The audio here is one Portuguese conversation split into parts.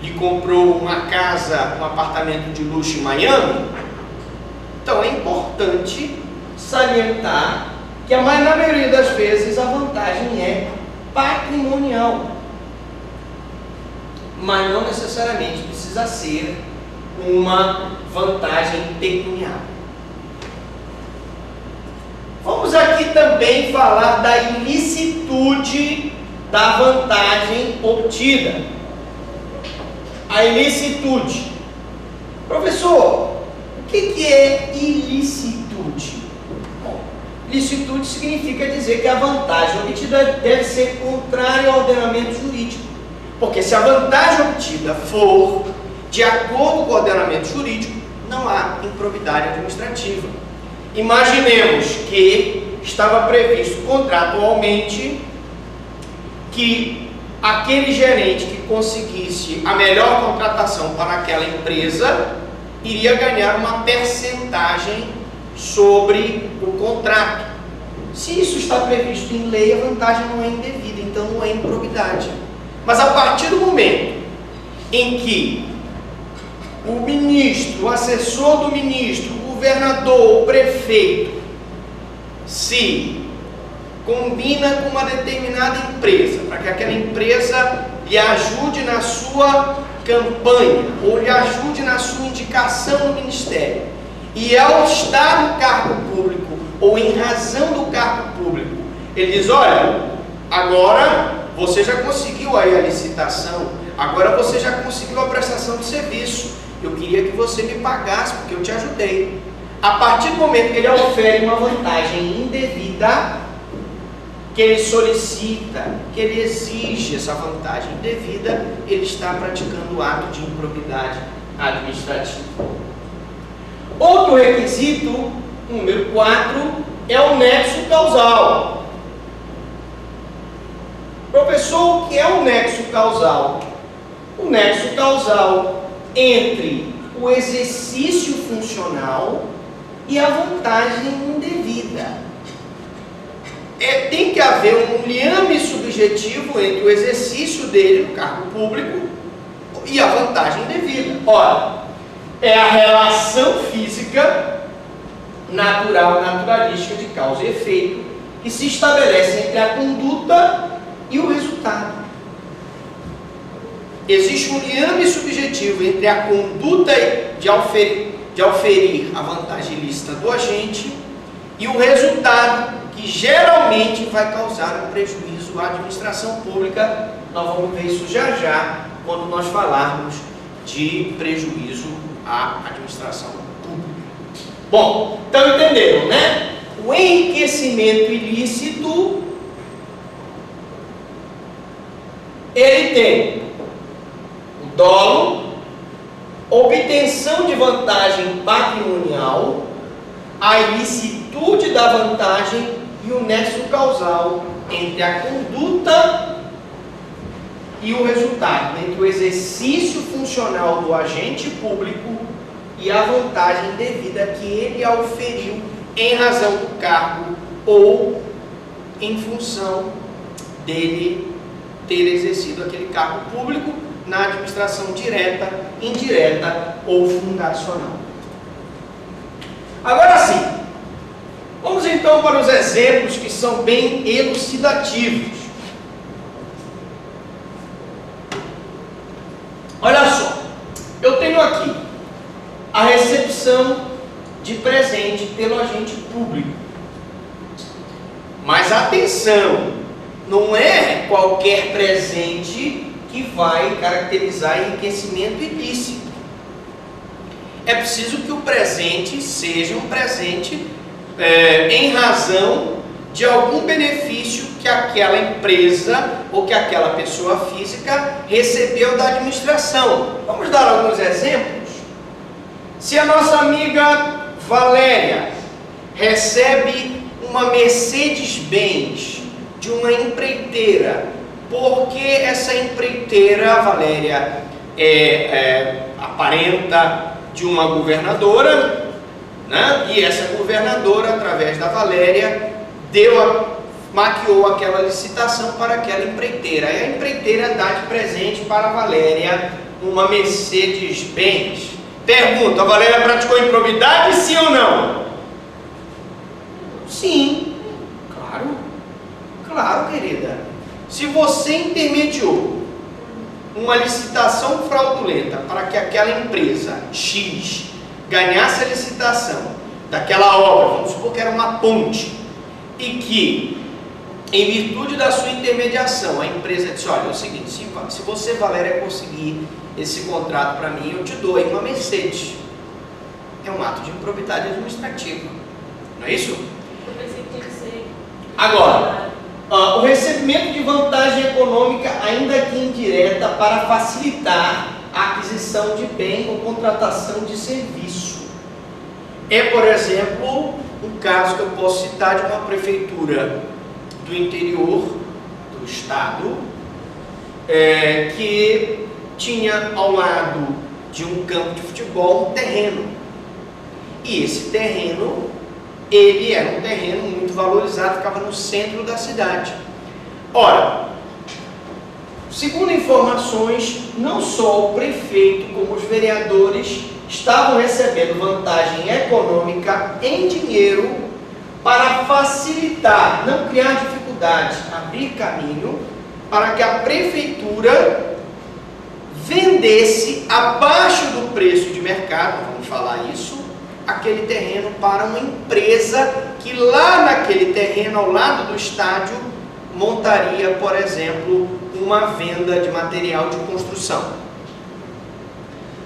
e comprou uma casa, um apartamento de luxo em Miami, então é importante salientar que na maioria das vezes a vantagem é patrimonial, mas não necessariamente precisa ser uma vantagem pecuniária. Vamos aqui também falar da ilicitude da vantagem obtida. A ilicitude. Professor, o que é ilicitude? Bom, ilicitude significa dizer que a vantagem obtida deve ser contrária ao ordenamento jurídico. Porque se a vantagem obtida for de acordo com o ordenamento jurídico, não há improbidade administrativa. Imaginemos que estava previsto contratualmente que aquele gerente que conseguisse a melhor contratação para aquela empresa iria ganhar uma percentagem sobre o contrato. Se isso está previsto em lei, a vantagem não é indevida, então não é improbidade. Mas a partir do momento em que o ministro, o assessor do ministro, o governador, o prefeito se combina com uma determinada empresa para que aquela empresa lhe ajude na sua campanha ou lhe ajude na sua indicação no ministério, e ao estar no cargo público ou em razão do cargo público, ele diz: olha, agora você já conseguiu aí a licitação, agora você já conseguiu a prestação de serviço, eu queria que você me pagasse porque eu te ajudei. A partir do momento que ele ofere uma vantagem indevida, que ele solicita, que ele exige essa vantagem indevida, ele está praticando o ato de improbidade administrativa. Outro requisito, número 4, é o nexo causal. Professor, o que é o nexo causal? O nexo causal entre o exercício funcional e a vantagem indevida. Tem que haver um liame subjetivo entre o exercício dele no cargo público e a vantagem indevida. Ora, é a relação física natural, naturalística de causa e efeito que se estabelece entre a conduta e o resultado. Existe um liame subjetivo entre a conduta de auferir a vantagem ilícita do agente e o resultado, que geralmente vai causar um prejuízo à administração pública. Nós vamos ver isso já já, quando nós falarmos de prejuízo à administração pública. Bom, então entenderam, né? O enriquecimento ilícito, ele tem o dolo, obtenção de vantagem patrimonial, a ilicitude da vantagem e o nexo causal entre a conduta e o resultado, entre o exercício funcional do agente público e a vantagem devida que ele auferiu em razão do cargo ou em função dele ter exercido aquele cargo público na administração direta, indireta ou fundacional. Agora sim, vamos então para os exemplos que são bem elucidativos. Olha só, eu tenho aqui a recepção de presente pelo agente público. Mas atenção, não é qualquer presente que vai caracterizar enriquecimento ilícito. É preciso que o presente seja um presente em razão de algum benefício que aquela empresa ou que aquela pessoa física recebeu da administração. Vamos dar alguns exemplos? Se a nossa amiga Valéria recebe uma Mercedes-Benz de uma empreiteira, porque essa empreiteira, Valéria, aparenta de uma governadora, né? E essa governadora, através da Valéria, maquiou aquela licitação para aquela empreiteira. E a empreiteira dá de presente para a Valéria uma Mercedes-Benz. Pergunta, a Valéria praticou improbidade, sim ou não? Sim, claro. Claro, querida. Se você intermediou uma licitação fraudulenta para que aquela empresa X ganhasse a licitação daquela obra, vamos supor que era uma ponte, e que, em virtude da sua intermediação, a empresa disse, olha, é o seguinte, se você, Valéria, conseguir esse contrato para mim, eu te dou aí uma Mercedes. É um ato de improbidade administrativa, não é isso? Eu pensei que tinha que ser... Agora, o recebimento de vantagem econômica, ainda que indireta, para facilitar a aquisição de bem ou contratação de serviço. É, por exemplo, um caso que eu posso citar de uma prefeitura do interior do estado, que tinha ao lado de um campo de futebol um terreno. E esse terreno, ele era um terreno muito valorizado, ficava no centro da cidade. Ora, segundo informações, não só o prefeito como os vereadores estavam recebendo vantagem econômica em dinheiro para facilitar, não criar dificuldades, abrir caminho para que a prefeitura vendesse abaixo do preço de mercado, vamos falar isso, aquele terreno para uma empresa que lá naquele terreno, ao lado do estádio, montaria, por exemplo, uma venda de material de construção.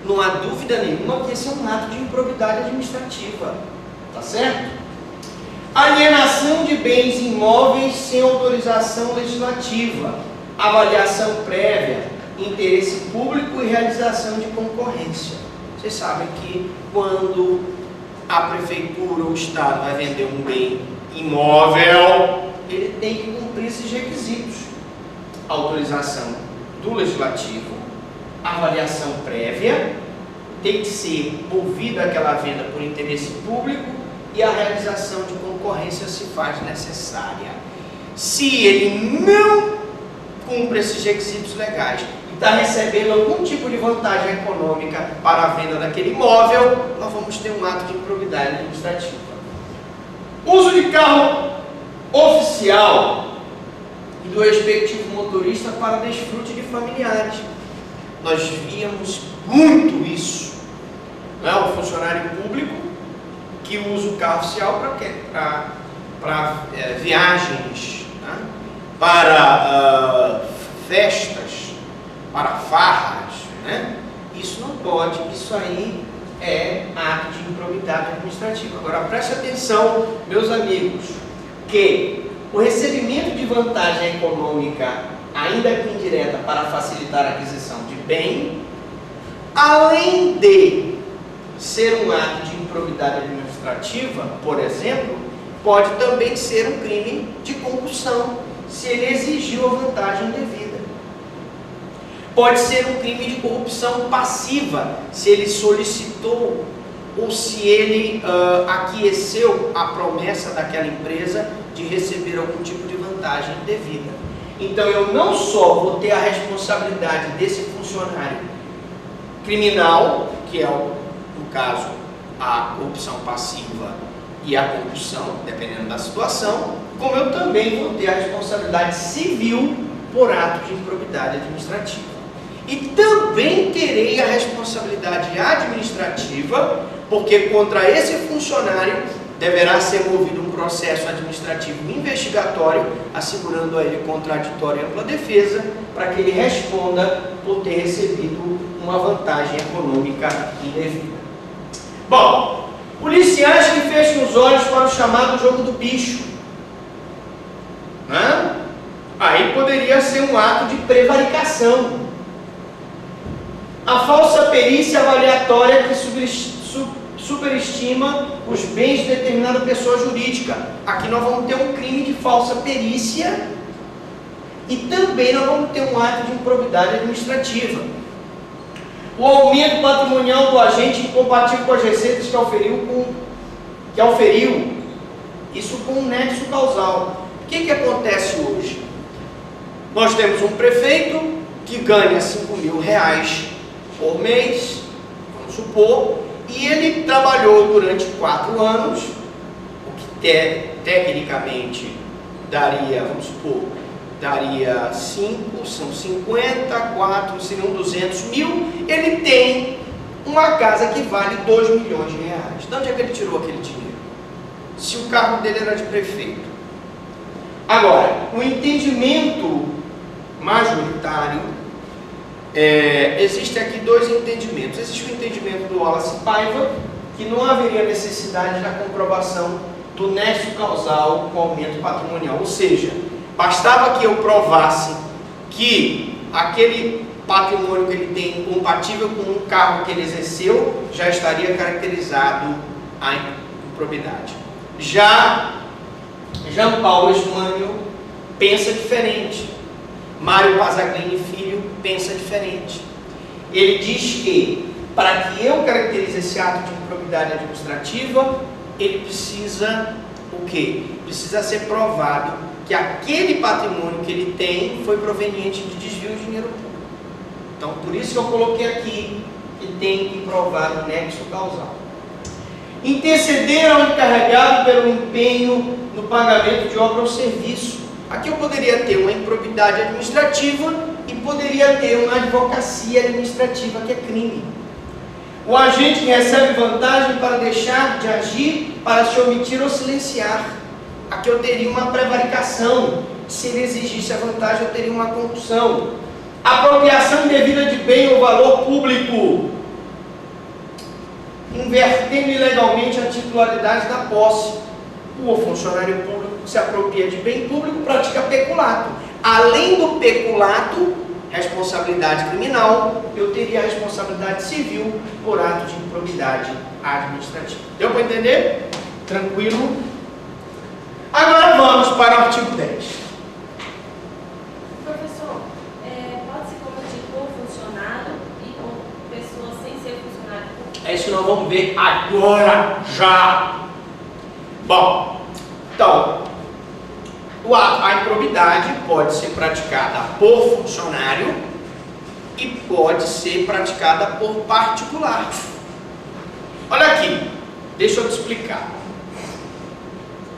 Não há dúvida nenhuma que esse é um ato de improbidade administrativa, tá certo? Alienação de bens imóveis sem autorização legislativa, avaliação prévia, interesse público e realização de concorrência. Vocês sabem que quando a prefeitura ou o estado vai vender um bem imóvel, ele tem que cumprir esses requisitos: autorização do legislativo, avaliação prévia, tem que ser ouvida aquela venda por interesse público e a realização de concorrência se faz necessária. Se ele não cumpre esses requisitos legais e está recebendo algum tipo de vantagem econômica para a venda daquele imóvel, nós vamos ter um ato de improbidade administrativa. Uso de carro oficial e do respectivo motorista para desfrute de familiares. Nós víamos muito isso, não é? O funcionário público que usa o carro oficial para quê? Para viagens, né? Para festas, para farras, né? Isso não pode, isso aí é ato de improbidade administrativa. Agora preste atenção, meus amigos, que o recebimento de vantagem econômica, ainda que indireta, para facilitar a aquisição de bem, além de ser um ato de improbidade administrativa, por exemplo, pode também ser um crime de concussão, se ele exigiu a vantagem devida. Pode ser um crime de corrupção passiva, se ele solicitou ou se ele aqueceu a promessa daquela empresa de receber algum tipo de vantagem devida. Então eu não só vou ter a responsabilidade desse funcionário criminal, que é, no caso, a corrupção passiva e a concussão, dependendo da situação, como eu também vou ter a responsabilidade civil por ato de improbidade administrativa. E também terei a responsabilidade administrativa, porque contra esse funcionário deverá ser movido um processo administrativo investigatório, assegurando a ele contraditória e ampla defesa, para que ele responda por ter recebido uma vantagem econômica indevida. Bom, policiais que fecham os olhos para o chamado jogo do bicho, né? Aí poderia ser um ato de prevaricação. A falsa perícia avaliatória que superestima os bens de determinada pessoa jurídica. Aqui nós vamos ter um crime de falsa perícia e também nós vamos ter um ato de improbidade administrativa. O aumento patrimonial do agente incompatível com as receitas que auferiu, isso com um nexo causal. O que acontece hoje? Nós temos um prefeito que ganha R$5.000 por mês, vamos supor, e ele trabalhou durante 4 anos, o que tecnicamente daria, vamos supor, daria 5, são 50, 4, seriam 200 mil, ele tem uma casa que vale R$2 milhões. De onde é que ele tirou aquele dinheiro? Se o cargo dele era de prefeito. Agora, o entendimento majoritário, existe aqui 2 entendimentos. Existe o entendimento do Wallace Paiva, que não haveria necessidade da comprovação do nexo causal com o aumento patrimonial, ou seja, bastava que eu provasse que aquele patrimônio que ele tem incompatível com um cargo que ele exerceu, já estaria caracterizado a improbidade. Já Jean Paulo Esmanio pensa diferente. Mário Pasaglini Filho pensa diferente. Ele diz que, para que eu caracterize esse ato de improbidade administrativa, ele precisa o quê? Precisa ser provado que aquele patrimônio que ele tem foi proveniente de desvio de dinheiro público. Então, por isso que eu coloquei aqui que tem que provar o nexo causal. Interceder ao encarregado pelo empenho no pagamento de obra ou serviço. Aqui eu poderia ter uma improbidade administrativa e poderia ter uma advocacia administrativa, que é crime. O agente que recebe vantagem para deixar de agir, para se omitir ou silenciar. Aqui eu teria uma prevaricação. Se ele exigisse a vantagem, eu teria uma concussão. Apropriação indevida de bem ou valor público, invertendo ilegalmente a titularidade da posse. O funcionário público que se apropria de bem público pratica peculato. Além do peculato, responsabilidade criminal, eu teria a responsabilidade civil por ato de improbidade administrativa. Deu para entender? Tranquilo? Agora vamos para o artigo 10. Professor, pode-se confundir com funcionário e com pessoa sem ser funcionário? É isso que nós vamos ver agora, já. Bom, então, a improbidade pode ser praticada por funcionário e pode ser praticada por particular. Olha aqui, deixa eu te explicar.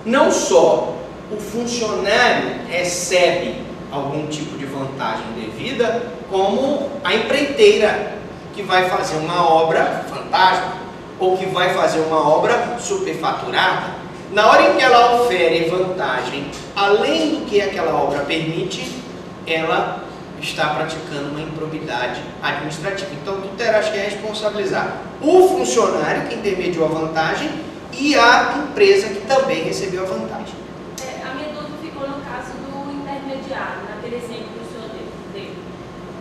Não só o funcionário recebe algum tipo de vantagem devida, como a empreiteira, que vai fazer uma obra fantástica, ou que vai fazer uma obra superfaturada. Na hora em que ela ofere vantagem, além do que aquela obra permite, ela está praticando uma improbidade administrativa. Então, tu terás que responsabilizar o funcionário que intermediou a vantagem e a empresa que também recebeu a vantagem. A minha dúvida ficou no caso do intermediário, naquele exemplo que o senhor deu.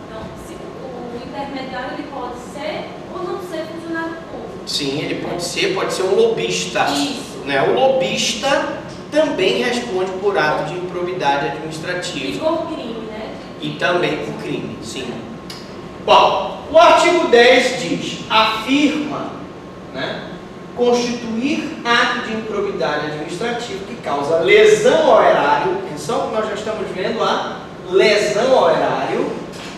Então, se o intermediário ele pode ser ou não ser funcionário público? Sim, ele pode ser um lobista. Isso. Né? O lobista também responde por ato de improbidade administrativa. E por crime, né? E também por crime, sim. Bom, o artigo 10 diz, afirma, né, constituir ato de improbidade administrativa que causa lesão ao erário. Atenção que nós já estamos vendo a lesão ao erário.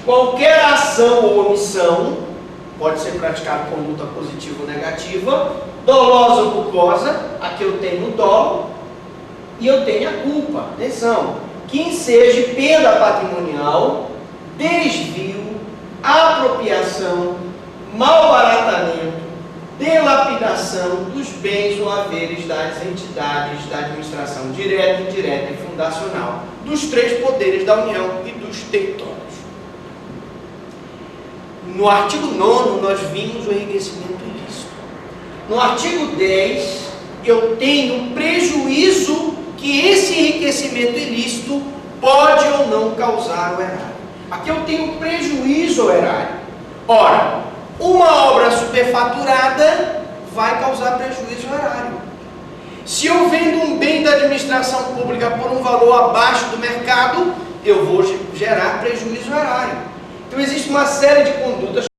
Qualquer ação ou omissão, pode ser praticada conduta positiva ou negativa, dolosa ou culposa, aqui eu tenho o dolo e eu tenho a culpa. Atenção, que enseje perda patrimonial, desvio, apropriação, malbaratamento, dilapidação dos bens ou haveres das entidades da administração direta, indireta e fundacional, dos 3 poderes da União e dos territórios. No artigo 9, nós vimos o enriquecimento ilícito. No artigo 10, eu tenho prejuízo que esse enriquecimento ilícito pode ou não causar ao erário. Aqui eu tenho prejuízo ao erário. Ora, uma obra superfaturada vai causar prejuízo ao erário. Se eu vendo um bem da administração pública por um valor abaixo do mercado, eu vou gerar prejuízo ao erário. Então existe uma série de condutas